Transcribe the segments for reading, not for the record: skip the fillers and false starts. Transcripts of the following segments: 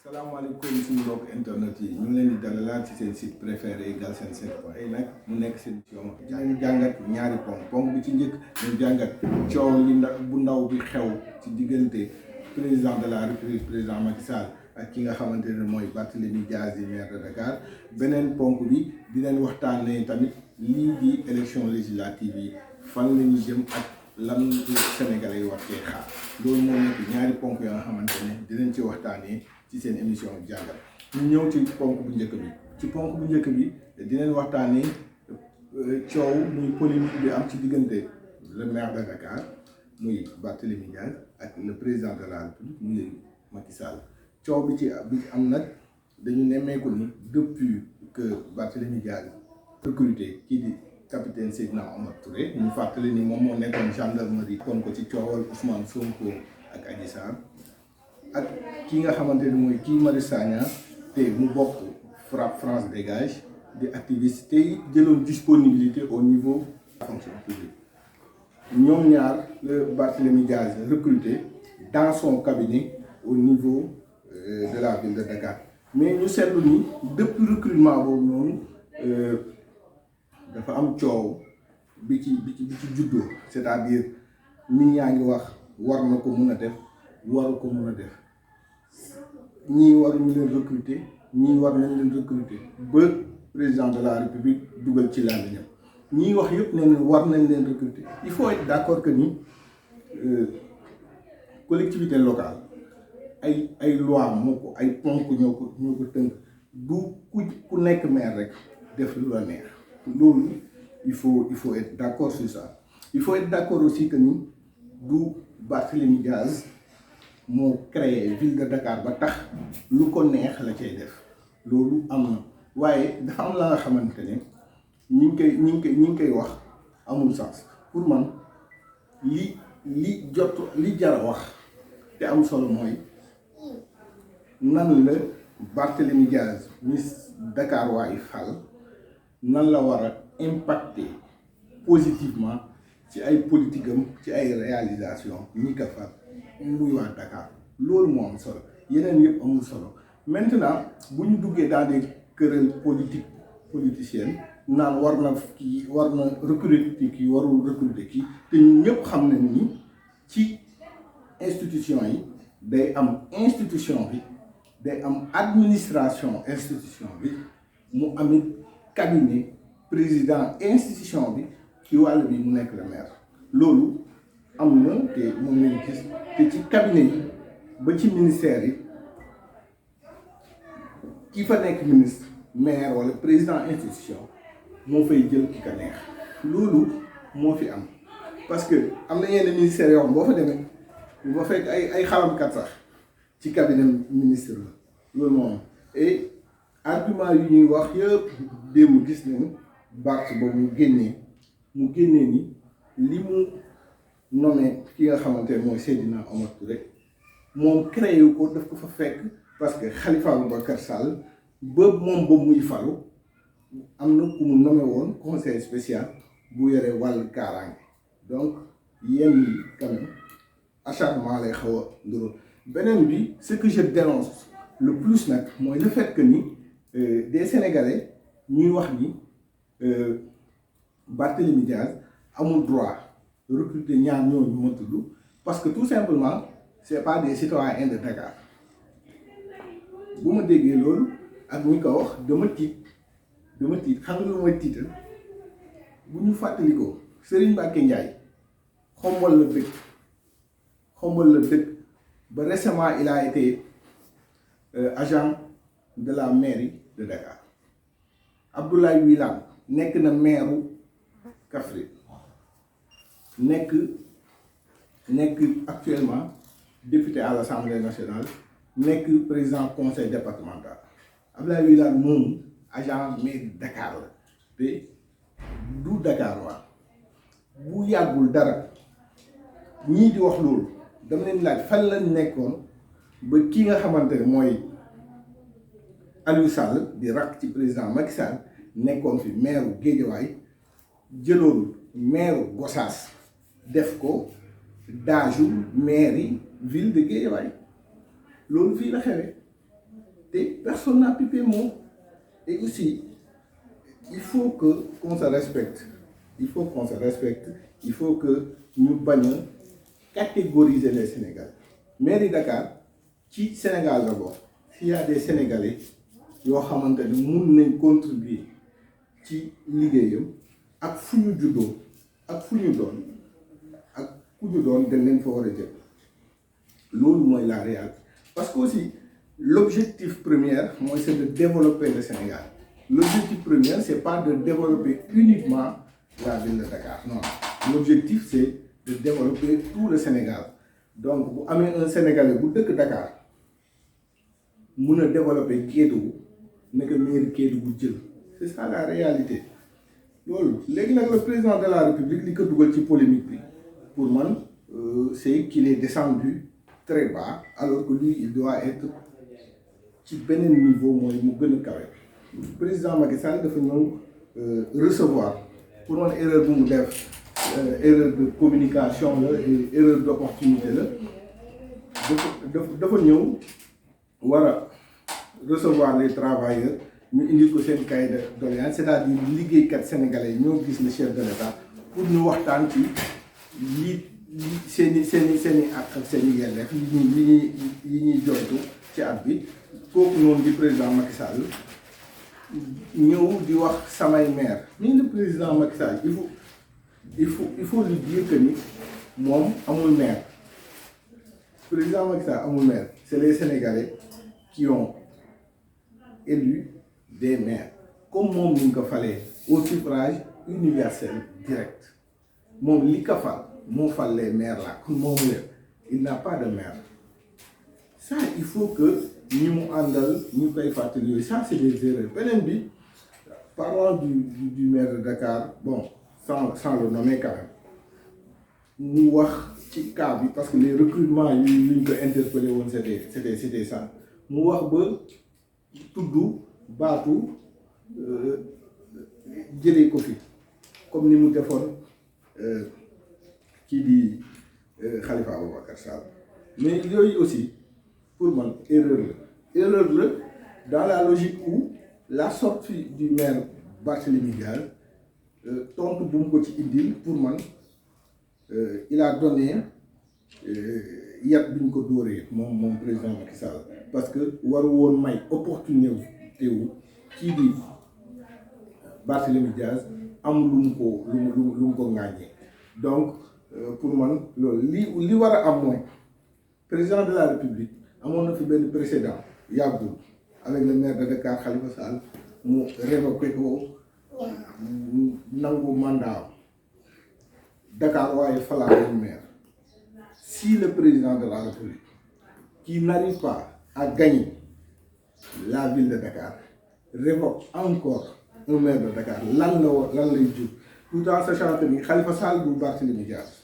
salaamaaleykum suñu mbokk internet yi ñu ngi leen di dalalaat ci seen site préféré Galsen Set ay nag mu nekk seen émission dinañu jàngat ñaari ponk bi ci njëkk ñu jàngat coow li bu ndaw bi xew ci diggante président de la République président Macky Sall ak ki nga xamante ne mooy Barthélémy Dias di maire de Dakar beneen ponk bi dinañ waxtaanee tamit lii di élection législative yi fan la ñuy jëm ak lan Sénégalais yi war cee xaar loolu moo nekk ñaari ponk yoo nga xamante ne dinañ ci waxtaanee ci seen émission jàngat ñu ñëw ci ponk bu njëkk bi dinañ waxtaanee coow muy polémique bi am ci diggante le maire de Dakar muy Barthélémy Dias ak le président de la République muy Macky Sall coow bi ci am nag dañu nemmeeku ni depuis que Barthélémy Dias recruté kii di capitaine Seydina Omar Touré ñu fàttali ni moom moo nekkoon gendarmerie kon ko ci coowal Ousmane Sonko ak Adji Sarr ak ki nga xamante ni mooy kii Mari Sagna te mu bokk FRAPP France Dégage di activiste te jëloon disponibilité au niveau de la fonction publique ñoom ñaar le Barthélémy Dias recruté dans son cabinet au niveau de la ville de Dakar mais ñu seetlu ni depuis recrutement boobu noonu dafa am coow bi ci juddoo c'est-à-dire nit ñaa ngi wax war na ko mun a def waru ko mun a def ñii waruñu leen recruter ñii war nañ leen recruter ba président de la République dugal ci làmmiñam ñii wax yëpp ne war nañ leen recruter il faut être d'accord que ni collectivité locale ay loi moo ko ay ponk ñoo ko tënk du ku nekk maire rek def lu la neex loolu il faut être d'accord sur ça il faut être d'accord aussi que ni du Barthélémy Dias moo créé ville de Dakar ba tax lu ko neex la cay def loolu am na waaye dafa am la nga xamante ne ñi ngi koy wax amul sens pour man li jar a wax te am solo mooy nan la Barthélémy Dias Miss Dakar waaye fal nan la war a impacter positivement ci ay politique am ci ay réalisation ñi ko fal muy waa Dakar loolu moo am solo yeneen yëpp amul solo maintenant bu ñu duggee dans des querelles politiciennes naan war na recruter kii warul recruter kii te ñun ñëpp xam nañ ni ci institution yi day am institution bi day am administration institution bi mu amit cabinet président institution bi ci wàll bi mu nekk le maire loolu am na te moom lañu gis te ci cabinet yi ba ci ministère yi ki fa nekk ministre maire wala président institution moo fay jël ki ka neex loolu moo fi am parce que am na yenn ministères yoo xam boo fa demee bu fa fekk ay xalamkat sax ci cabinet ministre la loolu moo am et argument yu ñuy wax yëpp démb gis nañu Barth boobu mu génnee ni li mu nommé ki nga xamante ne mooy Seydina Omar Touré moom créé wu ko daf ko fa fekk parce que Khalifa Ababacar Sall ba moom ba muy falu am na ku mu nommé woon conseil spécial bu yore wàllu kaaraange donc yenn yi quand même acharnement lay xaw a nduru beneen bi ce que je dénonce le plus nag mooy le fait que ni des Sénégalais ñuy wax ni Barthélémy Dias amul droit recruter ñaar ñooñu ma tudd parce que tout simplement c'est pas des citoyens de Dakar bu ma déggee loolu ak ñi ko wax dama tiit xam nga lu may tiital bu ñu fàttalikoo Serigne Mbacké Ndiaye xombal la dëkk ba récemment il a été agent de la mairie de Dakar Abdoulaye Wilane nekk na maire Kaffrine nekk actuellement député à l'Assemblée nationale nekk président conseil départemental Abdoulaye Wilane moom agent mairie Dakar la te du Dakar waa bu yàggul dara ñii di wax loolu dama leen laaj fan lañ nekkoon ba ki nga xamante ne mooy Aliou Sall di rakk ci président Macky Sall nekkoon fi maire Guédiawaye jëloon maire Gossas def ko daaju mairie ville de Guédiawaye loolu fii la xewee et personne n'a pipé mot. Et aussi, il faut qu'on se respecte. Il faut qu'on se respecte. Il faut que nous bagnons catégoriser les Sénégalais. Mairie Dakar, qui Sénégal d'abord, s'il y a des Sénégalais qui ont contribuer ci liggéeyam ak fu ñu juddoo ak fu ñu doon ak ku ñu doon dañ leen fa war a jël loolu mooy la réalité parce que aussi l'objectif premier mooy c'est de développer le Sénégal. L'objectif premier c'est pas de développer uniquement la ville de Dakar non, l'objectif c'est de développer tout le Sénégal. Donc bu amee un Sénégalais bu dëkk Dakar mun a développer Kédougou nekk mairie Kédougou jël. C'est ça la réalité. Le président de la République, li ko dugal ci polémique bi, pour moi, c'est qu'il est descendu très bas, alors que lui, il doit être ci beneen niveau mooy mu gën a kawe. Président Macky Sall dafa ñëw recevoir pour man erreur bu mu def erreur de communication la et erreur d'opportunité la dafa ñëw war a recevoir les travailleurs. Ñu indi ko seen cahier de doléance c'est-à-dire liggéeykat sénégalais ñoo gis le chef de l'État pour ñu waxtaan ci li seeni ak seeni yelleef yi ñuy joytu ci at bi kooku noonu di président Macky Sall ñëw di wax samay maire mais le président Macky Sall il faut lui dire que ni moom amul maire président Macky Sall amul maire c'est les Sénégalais qui ont élu des maires comme moom ni nga ko falee au suffrage universel direct moom li ko fal moo fal les maires là kon moom leen il n'a pas de maire. Ça il faut que ñi mu àndal ñu koy fàttali yooyu ça c'est des erreurs. Beneen bi parlant du maire de Dakar bon sans le nommer quand même mu wax ci cas bi parce que les recrutements yi ñu ko interpellé woon c'était ça mu wax ba tudd baatu jëlee ko fi comme ni mu defoon kii di Khalifa Ababacar Sall mais yooyu aussi pour man erreur la dans la logique où la sortie du maire Barthélémy Dias tontu bu mu ko ci indil pour man il a donné yat bi ñu ko dóoree moom président Macky Sall parce que waru woon may opportunité wu kii di Barthélémy Dias am lu mu ko ŋàññee donc pour man loolu li war a am mooy président de la République amoon na fi benn précédent yàggul avec le maire de Dakar Khalifa Sall mu révoqué ko nangu mandat Dakar waaye falaa maire. Si le président de la République qui n'arrive pas à gagner la ville de Dakar révoque encore un maire de Dakar lan lay jur tout en sachant que ni Khalifa Sall du Barthélémy Dias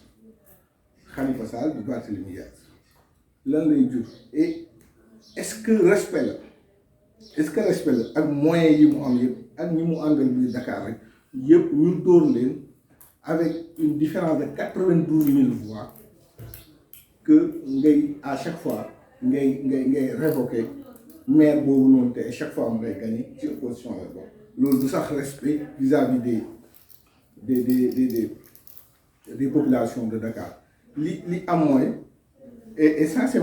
lan lay jur et est-ce que respect la ak moyens yi mu am yëpp ak ñi mu àndal biir Dakar rek yëpp ñu dóor leen avec une différence de 92 000 voix que ngay à chaque fois ngay révoquer maire boobu noonu te à chaque fois mu ngay gagner ci opposition la bokk loolu du sax respect vis-à-vis des populations de Dakar li am mooy et ça c'est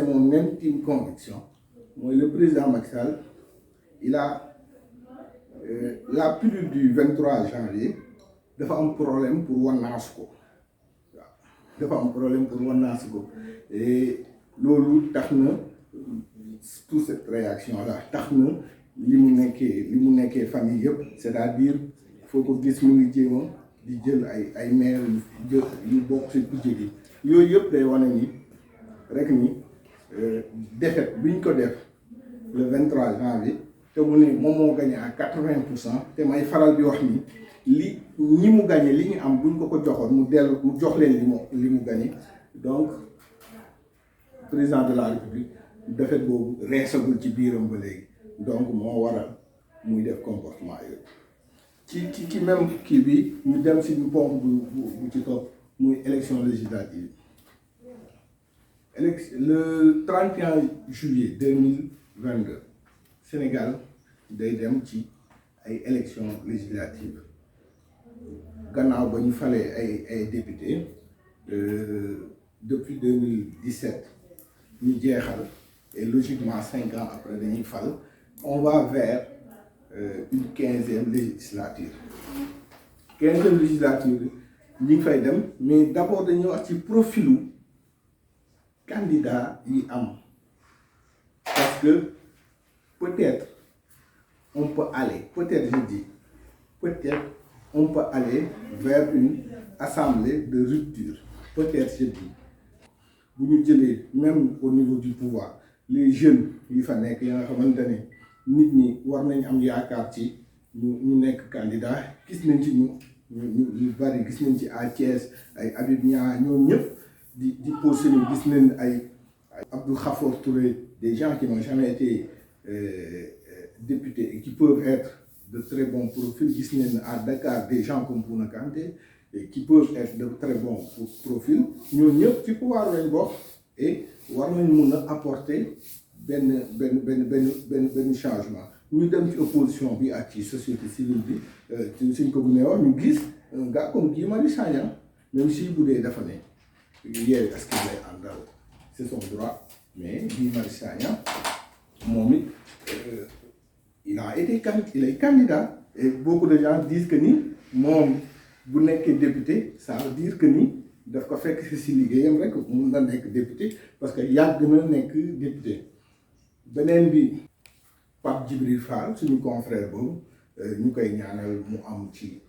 mon intime conviction mooy le président Macky Sall il a la pilule du 23 janvier dafa am problème pour wannaas ko dafa am problème pour wannaas ko et loolu tax na toute cette réaction là tax na li mu nekkee famille yëpp c'est-à-dire foo ko gis mu ngi jéema di jël ay maire yu bokk ci kujje gi yooyu yëpp day wane ni rek ni défaite bi ñu ko def le 23 janvier te mu ne moom moo gagné à 80% te may faral di wax ni ñi mu gagné li ñu am buñ ko joxoon mu jox leen li mu gagné donc président de la République défaite boobu reesagul ci biiram ba léegi donc moo waral muy def comportement yooyu ci même kii bi ñu dem si ponk bu ci topp muy élection législative le 31 juillet 2022 Sénégal day dem ci ay élections législatives gannaaw ba ñu falee ay députés depuis 2017 ñu jeexal et logiquement 5 ans après dañuy fal on va vers une 15e législature. 15e législature ñi ngi fay dem mais d'abord dañuy wax ci profilu candidat yi am parce que peut-être on peut aller peut-être je dis peut-être on peut aller vers une assemblée de rupture peut-être je dis bu ñu jëlee même au niveau du pouvoir les jeunes yi fa nekk ya nga xamante ne nit ñi war nañ am yaakaar ci ñu nekk candidat gis nañ ci ñu bari gis nañ ci à Thiès ay Habib Niang ñoom ñëpp di posé ni gis nañ ay Abdou Khafor Touré des gens qui n'ont jamais été députés et qui peuvent être de très bons profils gis nañ à Dakar des gens comme Bouna Kanté et qui peuvent être de très bons profils ñooñu ñëpp ci pouvoir lañ bokk et war nañ mun a apporter benn changement ñu dem ci opposition bi ak ci société civile bi suñ ko mënee wax ñu gis un gars comme Guy Marius Sagna même si bu dee dafa ne Yewwi Askan Wi lay àndal c'est son droit mais Guy Marius Sagna moom it il est candidat et beaucoup de gens disent que ni moom bu nekkee député ça veut dire que ni daf ko fekk si liggéeyam rek mun na nekk député parce que yàgg na nekk député beneen bi Pape Djibril Fall suñu confrère boobu ñu koy ñaanal mu am ci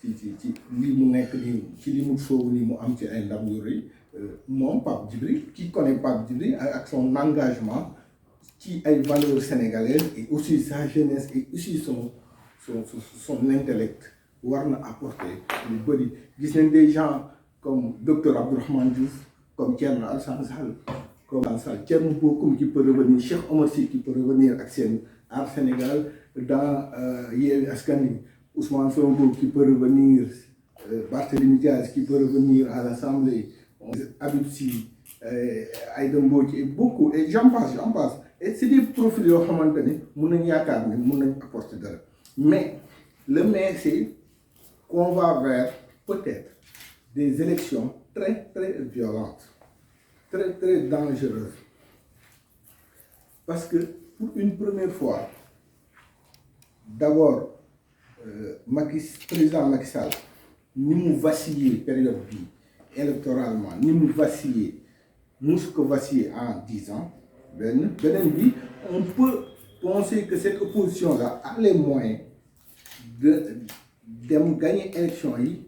li mu nekk nii ci li mu soobu ni mu am ci ay ndam yu rëy moom Pape Djibril qui connaît Pape Djibril ak son engagement ci ay valeurs sénégalaises et aussi sa jeunesse et aussi son intellect war na apporter lu bëri gis nañ des gens comme docteur Abdourahmane Diouf comme Thierno Alassane Sall comme Thierno Bocoum qui peut revenir Cheikh Omar Sy qui peut revenir ak seen Aar Sénégal dans Yewwi Askan Wi Ousmane Sonko qui peut revenir Barthélémy Diaz qui peut revenir à l'Assemblée Habib Sy Aïda Mbodj et beaucoup et j'en passe et c'est des profils yoo xamante ne mun nañ yaakaar ne mun nañ apporter dara mais le mais c'est qu'on va vers peut-être des élections très très violentes très très dangereuses parce que pour une première fois d'abord président Macky Sall ni mu vacillé période bi électoralement ni mu vacillé musu ko vacillé en 10 ans beneen bi on peut penser que cette opposition là a les moyens de gagner élection yi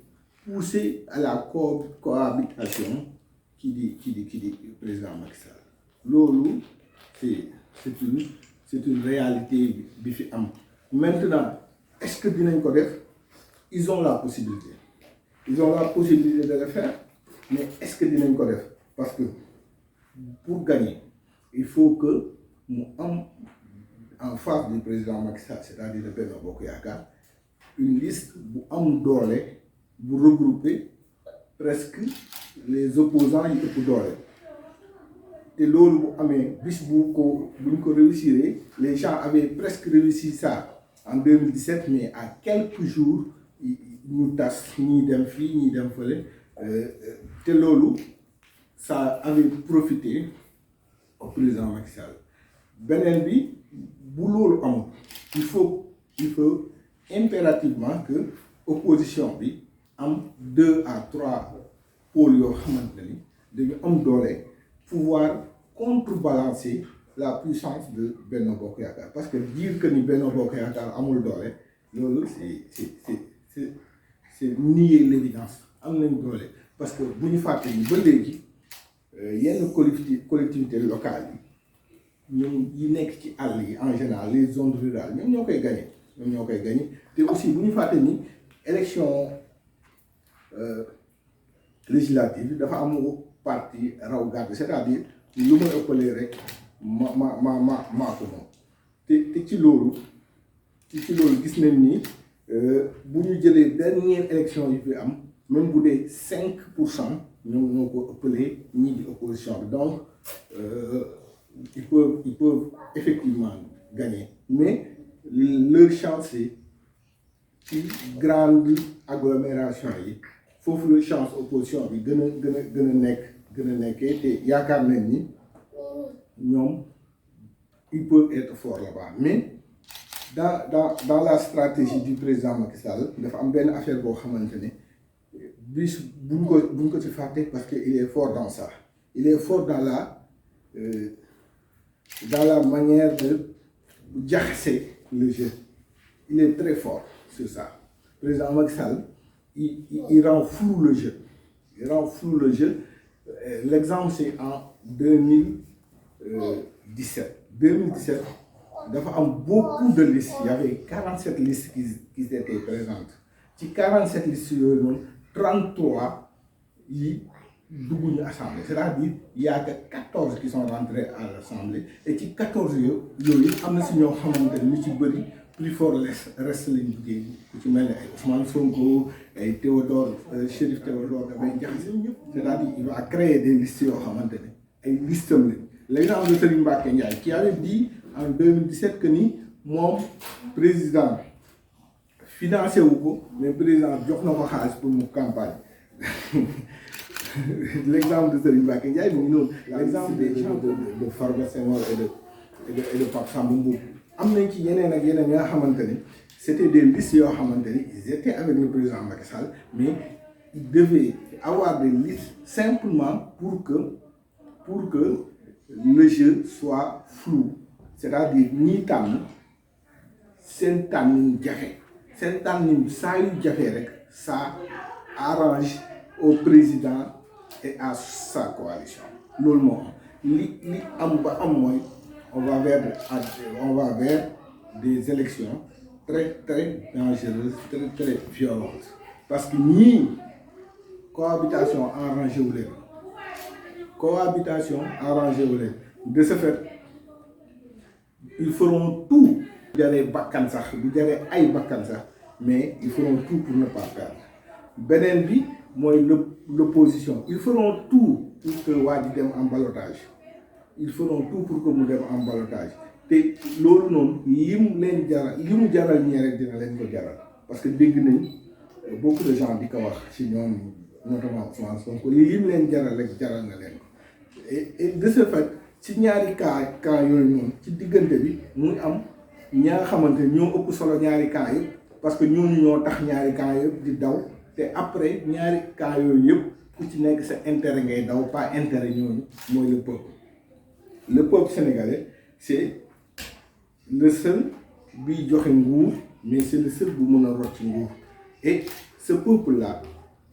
pousser à la cohabitation qui dit président Macky Sall loolu c'est une réalité bi fi am maintenant est-ce que dinañ ko def ils ont la possibilité de le faire mais est-ce que dinañ ko def parce que pour gagner il faut que mu am en face du président Macky Sall c'est-à-dire de Benno Bokk Yaakaar une liste bu am doole bu regrouper presque les opposants yi ëpp doole te loolu bu amee bis buñ ko réussir les gens avaient presque réussi ça en 2017 mais à quelques jours ñu tas ñii dem fii ñii dem fële te loolu ça avait profité au président Macky Sall beneen bi bu loolu amul il faut impérativement que opposition bi am 2 à 3 pôles yoo xamante ni dañu am doole pouvoir contrebalancer la puissance de Benno Bokk Yaakaar parce que dire que ni Benno Bokk Yaakaar amul doole loolu c'est nier l'évidence am nañ doole parce que bu ñu fàtte ni ba léegi yenn collectivités locales yi ñoom yi nekk ci àll yi en général les zones rurales ñoom ñoo koy gagné te aussi bu ñu fàtte ni élection législative dafa am parti raw gàddu c'est-à-dire lu ma ëppalee rek maa ko moom te ci loolu gis nañ ni bu ñu jëlee dernière élection yi fi am même bu dee 5% ñoom ñoo ko ëppalee ñii di opposition bi donc ils peuvent effectivement gagner, mais leur chance c'est ci grande agglomération yi foofu la chance opposition bi gën a nekkee te yaakaar nañ ni ñoom ils peuvent être forts là-bas. Mais dans la stratégie du président Macky Sall dafa am benn affaire boo xamante ne bis buñ ko ci fàtte parce que il est fort dans ça. Il est fort dans la manière de jaxase le jeu. Il est très fort sur ça. Le président Macky Sall, il rend flou le jeu. Il rend flou le jeu. L'exemple, c'est en 2017. 2017, il y avait beaucoup de listes. Il y avait 47 listes qui étaient présentes. Ci 47 listes, 33 y dugguñu assemblée, c'est-à-dire il y a que 14 qui sont rentrés à l'assemblée et ci 14 yooyu am na si ñoo xamante ne ñu ci bëri plus fort reste lañu duggee ku ci mel ne ay Ousmane Sonko ay Théodore Chérif Théodore dafay jaxase ñëpp, c'est-à-dire il va créer des listes yoo xamante ne ay listam lañ. L'exemple de Serigne Mbacké Ndiaye qui avait dit en 2017 que ni moom président financé wu ko mais président jox na ko xaalis pour mu campagne. L'exemple de Serigne Mbacké Ndiaye, l'exemple de Farba Senghor et de Pape Samba Mboup. Am nañ ci yeneen ak yeneen yoo xamante ni c'était des listes yoo xamante ni ils étaient avec le président Macky Sall, mais ils devaient avoir des listes simplement pour que le jeu soit flou. C'est-à-dire ñii tànn seen tànnin jafe seen tànnin saa yu jafe rek ça arrange au président et à sa coalition. Loolu moo am li am ba am mooy on va vers des élections très très dangereuses, très très violentes, parce que ñii cohabitation arrangé wu leen de ce fait ils feront tout bu jaree bakkan sax bu jaree ay bakkan sax, mais ils feront tout pour ne pas perdre. Beneen bi mooy l'opposition, ils feront tout pour que waa ji dem en ballottage. Ils feront tout pour que mu dem en ballottage te loolu noonu li mu jaral ñee rek dina leen ko jaral, parce que dégg nañ beaucoup de gens di ko wax ci ñoom notamment Ousmane Sonko li mu leen jaral rek jaral na leen ko. Et de ce fait ci ñaari cas yooyu noonu ci diggante bi muy am ñaa xamante ñoo ëpp solo ñaari cas yëpp, parce que ñooñu ñoo tax ñaari cas yëpp di daw. te après ñaari cas yooyu yëpp ku ci nekk sa intérêt ngay daw, pas intérêt ñooñu mooy le peuple. Le peuple sénégalais c'est le seul bi joxe nguur, mais c'est le seul bu mën a rocc ci nguur. Et ce peuple là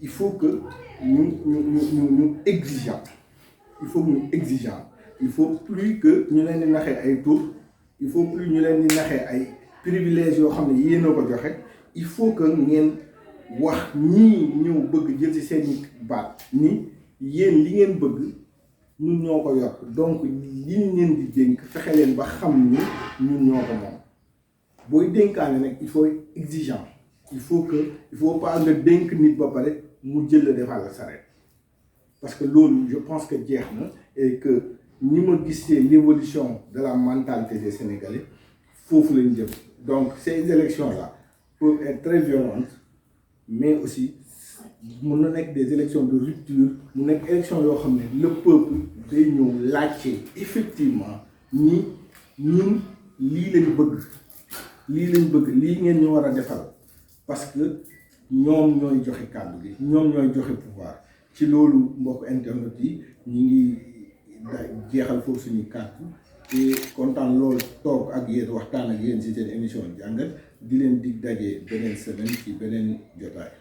il faut que ñu exigeant. Il faut que ñu exigeant. Il faut plus que ñu leen di naxee ay tour, il faut plus ñu leen di naxee ay privilèges yoo xam ne yéen a ko joxe. Il faut que ngeen wax ñii ñëw bëgg jël ci seeni baat ni yéen li ngeen bëgg ñun ñoo ko yor, donc li ñu leen di dénk fexe leen ba xam ni ñun ñoo ko moom. Booy dénkaane nag il faut être exigeant. Il faut pas nga dénk nit ba pare mu jël la defal la saret, parce que loolu je pense que jeex na, et que ni ma gisee l'évolution de la mentalité des Sénégalais foofu lañu jëm. Donc ces élections là peuvent être très violentes, mais aussi mën na nekk des élections de rupture, mu nekk élection yoo xam ne le peuple day ñëw laajte effectivement ni ñun lii lañ bëgg lii ngeen ñu war a defal, parce que ñoom ñooy joxe kàddu gi, ñoom ñooy joxe pouvoir. Ci loolu mbokk internet yi ñi ngi jeexal foofu suñu kàddu te kontaan loolu toog ak yéen waxtaan ak yéen ci seen émission jàngat, di leen dig daje beneen semaine ci beneen jotaay.